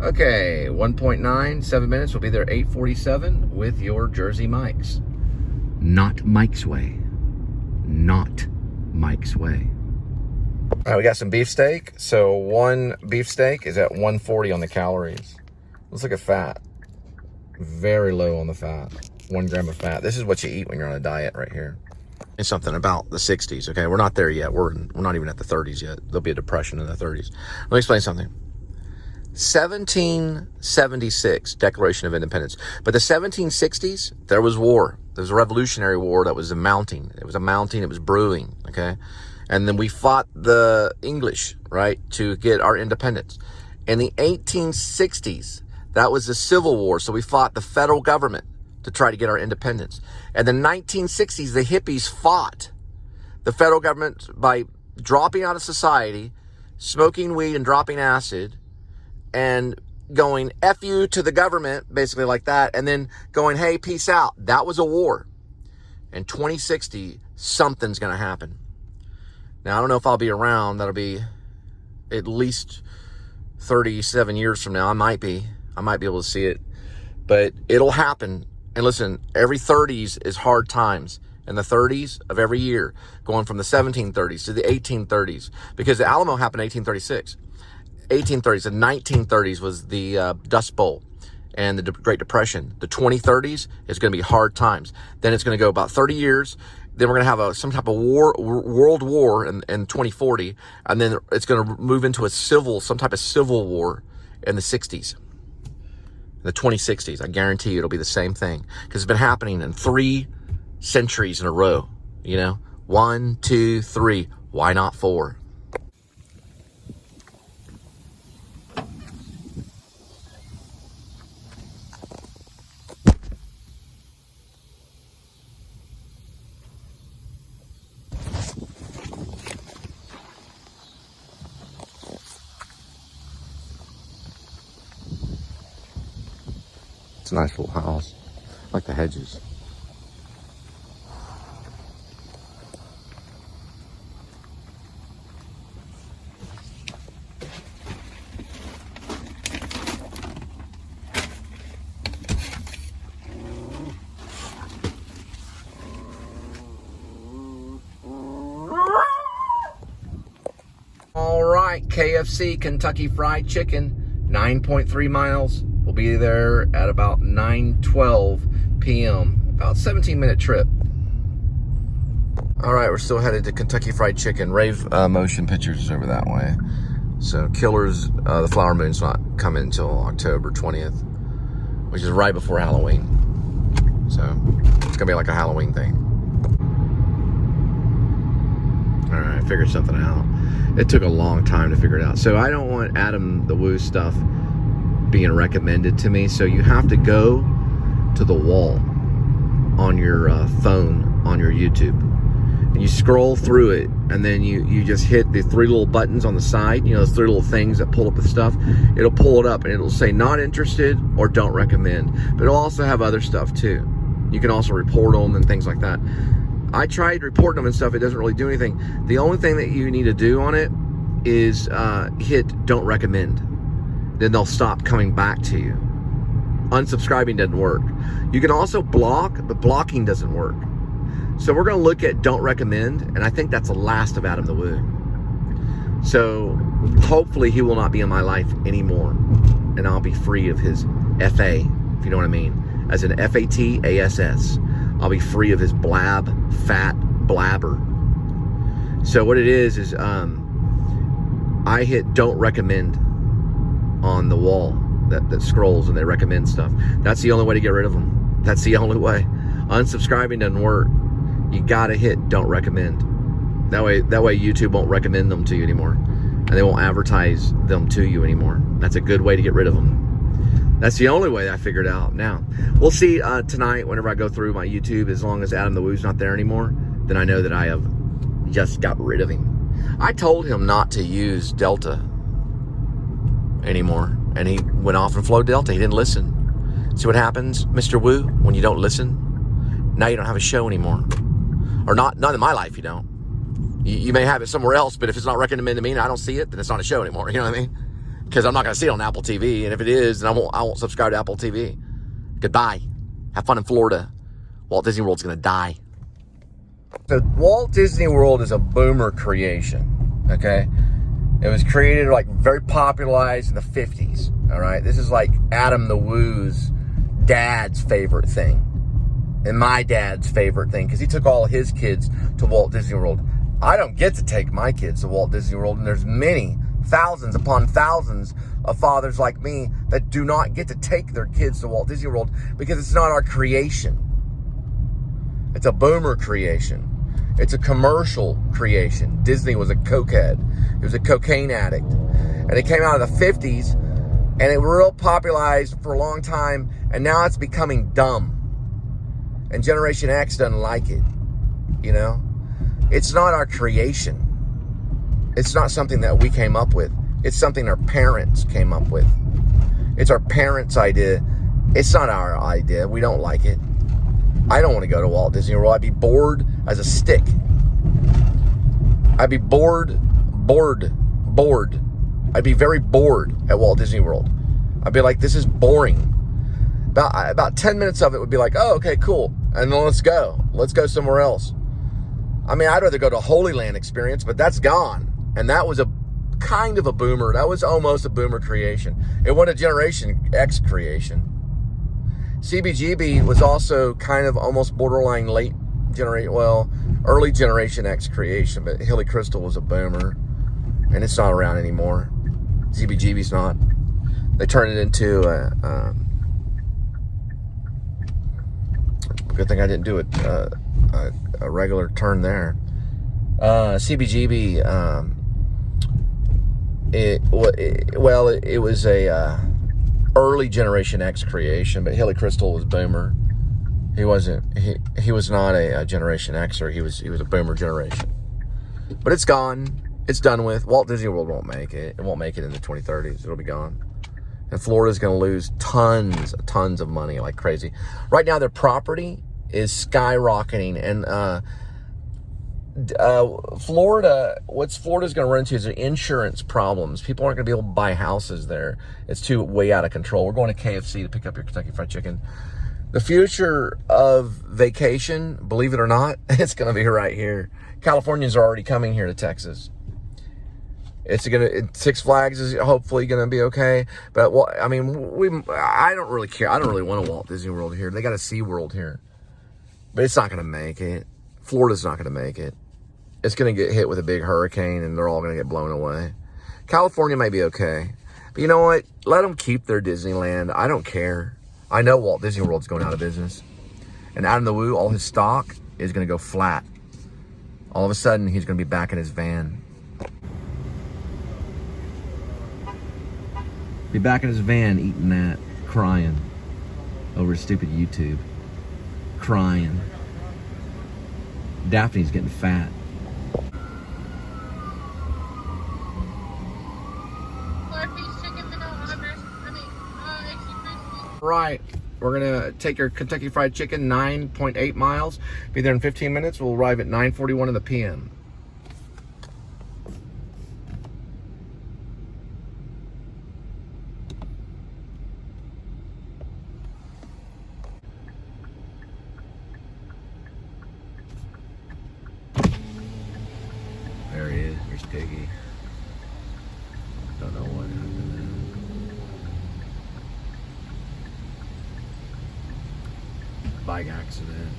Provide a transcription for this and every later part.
Okay, 1.9, 7 minutes. We'll be there 8:47 with your Jersey Mike's. Not Mike's way. Not Mike's way. All right, we got some beefsteak. So one beefsteak is at 140 on the calories. Let's look at fat. Very low on the fat. 1 gram of fat. This is what you eat when you're on a diet right here. It's something about the 60s, okay? We're not there yet. We're not even at the 30s yet. There'll be a depression in the 30s. Let me explain something. 1776, Declaration of Independence. But the 1760s, there was war. There was a Revolutionary War that was mounting. It was brewing, okay? And then we fought the English, right, to get our independence. In the 1860s, that was the Civil War. So we fought the federal government to try to get our independence. And the 1960s, the hippies fought the federal government by dropping out of society, smoking weed and dropping acid, and going F you to the government, basically like that, and then going, hey, peace out. That was a war. In 2060, something's going to happen. Now, I don't know if I'll be around. That'll be at least 37 years from now. I might be able to see it, but it'll happen. And listen, every 30s is hard times. In the 30s of every year, going from the 1730s to the 1830s, because the Alamo happened in 1836. 1830s and 1930s was the Dust Bowl and the Great Depression. The 2030s is going to be hard times. Then it's going to go about 30 years. Then we're going to have some type of world war in 2040. And then it's going to move into some type of civil war in the 60s. The 2060s. I guarantee you it'll be the same thing. Because it's been happening in 3 centuries in a row. You know? 1, 2, 3. Why not 4? It's a nice little house. I like the hedges. All right, KFC, Kentucky Fried Chicken, 9.3 miles. We'll be there at about 9:12 p.m. About 17-minute trip. All right, we're still headed to Kentucky Fried Chicken. Rave Motion Pictures is over that way. So Killers, the Flower Moon's not coming until October 20th, which is right before Halloween. So it's gonna be like a Halloween thing. All right, I figured something out. It took a long time to figure it out. So I don't want Adam the Woo stuff being recommended to me, so you have to go to the wall on your phone on your YouTube, and you scroll through it, and then you just hit the 3 little buttons on the side, you know, those 3 little things that pull up the stuff. It'll pull it up and it'll say not interested or don't recommend, but it'll also have other stuff too. You can also report them and things like that. I tried reporting them and stuff. It doesn't really do anything. The only thing that you need to do on it is hit don't recommend. Then they'll stop coming back to you. Unsubscribing doesn't work. You can also block, but blocking doesn't work. So we're going to look at don't recommend, and I think that's the last of Adam the Woo. So hopefully he will not be in my life anymore, and I'll be free of his FA, if you know what I mean, as an FATASS. I'll be free of his fat blabber. So what it is I hit don't recommend on the wall that scrolls and they recommend stuff. That's the only way to get rid of them. That's the only way. Unsubscribing doesn't work. You gotta hit don't recommend. That way YouTube won't recommend them to you anymore, and they won't advertise them to you anymore. That's a good way to get rid of them. That's the only way I figured out. Now we'll see tonight whenever I go through my YouTube. As long as Adam the Woo's not there anymore, then I know that I have just got rid of him. I told him not to use Delta anymore, and he went off and flowed Delta. He didn't listen. See what happens, Mr. Woo, when you don't listen? Now you don't have a show anymore. Or not in my life, you don't. You may have it somewhere else, but if it's not recommended to me and I don't see it, then it's not a show anymore. You know what I mean? because I'm not going to see it on Apple TV. And if it is, then I won't subscribe to Apple TV. Goodbye. Have fun in Florida. Walt Disney World's going to die. So Walt Disney World is a boomer creation, okay? It was created, like, very popularized in the 50s, all right? This is like Adam the Woo's dad's favorite thing, and my dad's favorite thing, because he took all his kids to Walt Disney World. I don't get to take my kids to Walt Disney World, and there's many, thousands upon thousands of fathers like me that do not get to take their kids to Walt Disney World because it's not our creation. It's a boomer creation. It's a commercial creation. Disney was a cokehead. He was a cocaine addict. And it came out of the 50s, and it real popularized for a long time, and now it's becoming dumb. And Generation X doesn't like it, you know? It's not our creation. It's not something that we came up with. It's something our parents came up with. It's our parents' idea. It's not our idea. We don't like it. I don't want to go to Walt Disney World. I'd be bored as a stick. I'd be bored. I'd be very bored at Walt Disney World. I'd be like, this is boring. About 10 minutes of it would be like, oh, okay, cool. And then let's go. Let's go somewhere else. I mean, I'd rather go to Holy Land Experience, but that's gone. And that was a kind of a boomer. That was almost a boomer creation. It wasn't a Generation X creation. CBGB was also kind of almost borderline early Generation X creation, but Hilly Crystal was a boomer, and it's not around anymore. CBGB's not. They turned it into a good thing I didn't do a regular turn there. CBGB, it was a early Generation X creation, but Hilly Crystal was boomer. He was not a Generation Xer. He was a boomer generation. But it's gone. It's done with. Walt Disney World won't make it. It won't make it in the 2030s. It'll be gone. And Florida's going to lose tons of money like crazy. Right now, their property is skyrocketing, and what Florida's going to run into is insurance problems. People aren't going to be able to buy houses there. It's way out of control. We're going to KFC to pick up your Kentucky Fried Chicken. The future of vacation, believe it or not, it's going to be right here. Californians are already coming here to Texas. Six Flags is hopefully going to be okay. But, well, I mean, I don't really care. I don't really want a Walt Disney World here. They got a SeaWorld here. But it's not going to make it. Florida's not going to make it. It's going to get hit with a big hurricane, and they're all going to get blown away. California may be okay. But you know what? Let them keep their Disneyland. I don't care. I know Walt Disney World's going out of business. And Adam the Woo, all his stock is going to go flat. All of a sudden, he's going to be back in his van. Be back in his van eating that, crying over stupid YouTube. Crying. Daphne's getting fat. Right, we're gonna take your Kentucky Fried Chicken 9.8 miles. Be there in 15 minutes. We'll arrive at 9:41 in the p.m. There he is. Here's Piggy. Don't know what happened there. Bike accident.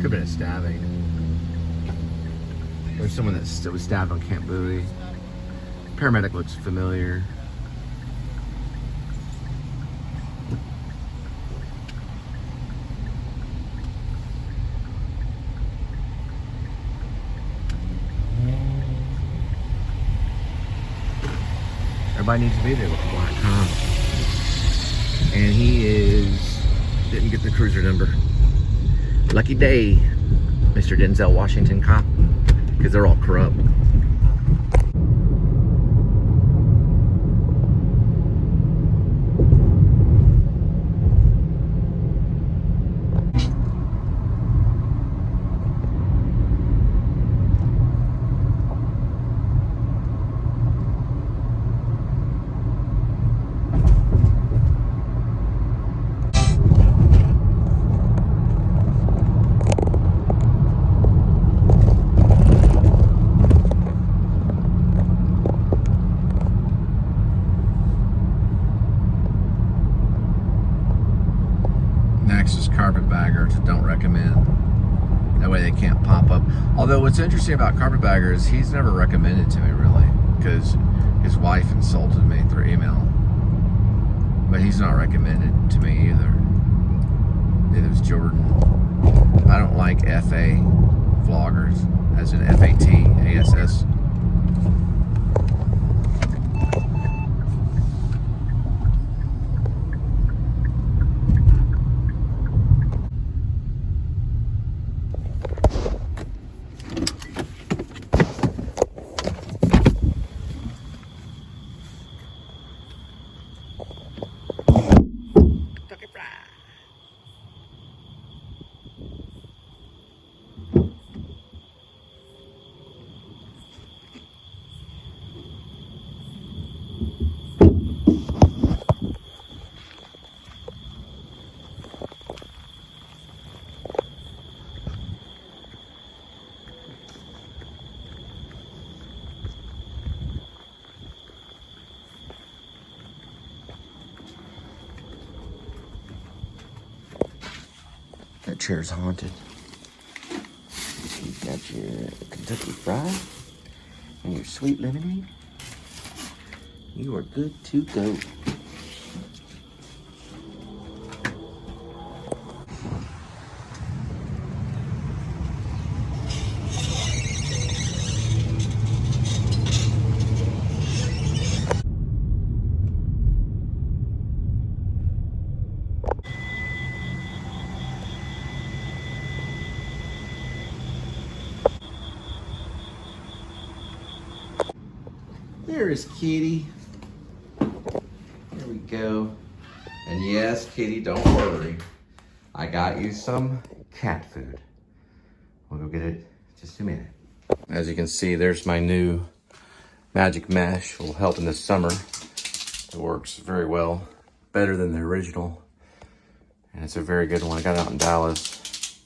Could have been a stabbing. There's someone that was stabbed on Camp Bowie. Paramedic looks familiar. Everybody needs to be there with the black car. And he didn't get the cruiser number. Lucky day, Mr. Denzel Washington cop, because they're all corrupt. don't recommend. That way they can't pop up. Although what's interesting about Carpetbagger is he's never recommended to me really, because his wife insulted me through email. But he's not recommended to me either. Neither is Jordan. I don't like FA vloggers, as in FAT, ASS. That chair's haunted. You've got your Kentucky Fried and your sweet lemonade. You are good to go. There is Kitty. There we go. And yes, Kitty, don't worry. I got you some cat food. We'll go get it in just a minute. As you can see, there's my new magic mesh. Will help in the summer. It works very well. Better than the original. And it's a very good one. I got it out in Dallas.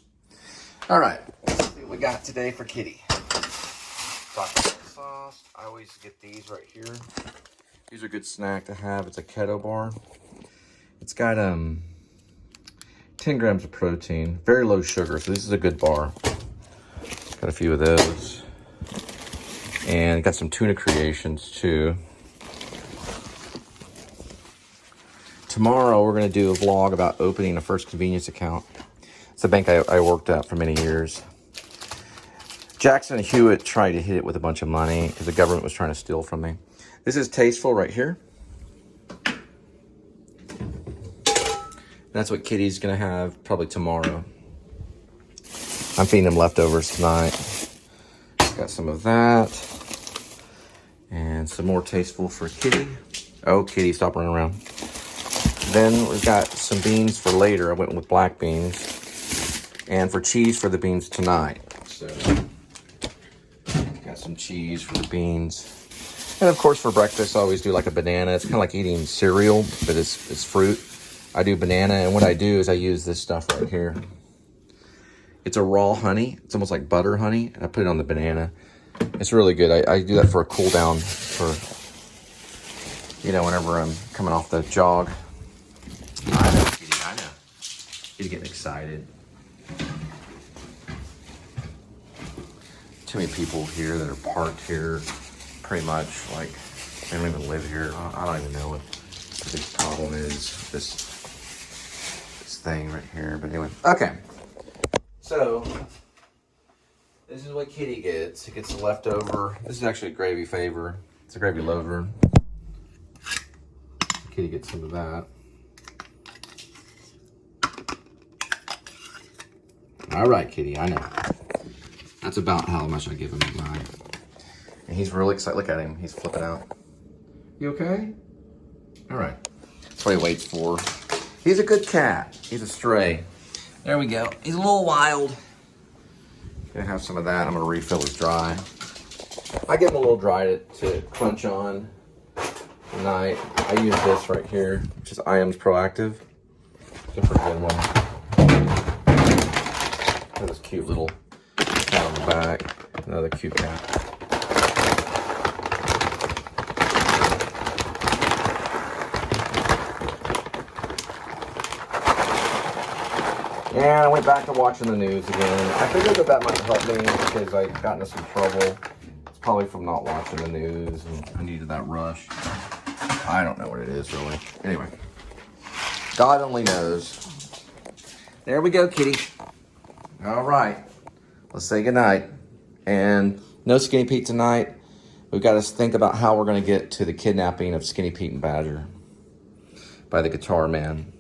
All right, let's see what we got today for Kitty. Chocolate sauce. I always get these right here. These are a good snack to have. It's a keto bar. It's got 10 grams of protein, very low sugar, so this is a good bar. Got a few of those. And got some tuna creations too. Tomorrow we're gonna do a vlog about opening a first convenience account. It's a bank I worked at for many years. Jackson and Hewitt tried to hit it with a bunch of money because the government was trying to steal from me. This is Tasteful right here. That's what Kitty's gonna have probably tomorrow. I'm feeding him leftovers tonight. Got some of that. And some more Tasteful for Kitty. Oh, Kitty, stop running around. Then we've got some beans for later. I went with black beans. And for cheese for the beans tonight. So, got some cheese for the beans. And of course for breakfast, I always do like a banana. It's kind of like eating cereal, but it's fruit. I do banana, and what I do is I use this stuff right here. It's a raw honey. It's almost like butter honey, and I put it on the banana. It's really good. I do that for a cool down for, you know, whenever I'm coming off the jog. I know, Kitty, I know. Kitty getting excited. Too many people here that are parked here, pretty much, like, they don't even live here. I don't even know what the big problem is, this thing right here, but anyway. Okay, so, this is what Kitty gets. He gets the leftover. This is actually a gravy favor. It's a gravy lover. Kitty gets some of that. All right, Kitty, I know. That's about how much I give him at night. And he's really excited. Look at him. He's flipping out. You okay? All right. That's what he waits for. He's a good cat. He's a stray. There we go. He's a little wild. Gonna have some of that. I'm gonna refill his dry. I give him a little dry to crunch on tonight. I use this right here, which is IAMS Proactive. It's a pretty good one. Got this cute little cat on the back. Another cute cat. And I went back to watching the news again. I figured that might help me because I got into some trouble. It's probably from not watching the news, and I needed that rush. I don't know what it is, really. Anyway, God only knows. There we go, kitty. All right. Let's say goodnight. And no Skinny Pete tonight. We've got to think about how we're going to get to the kidnapping of Skinny Pete and Badger by the Guitar Man.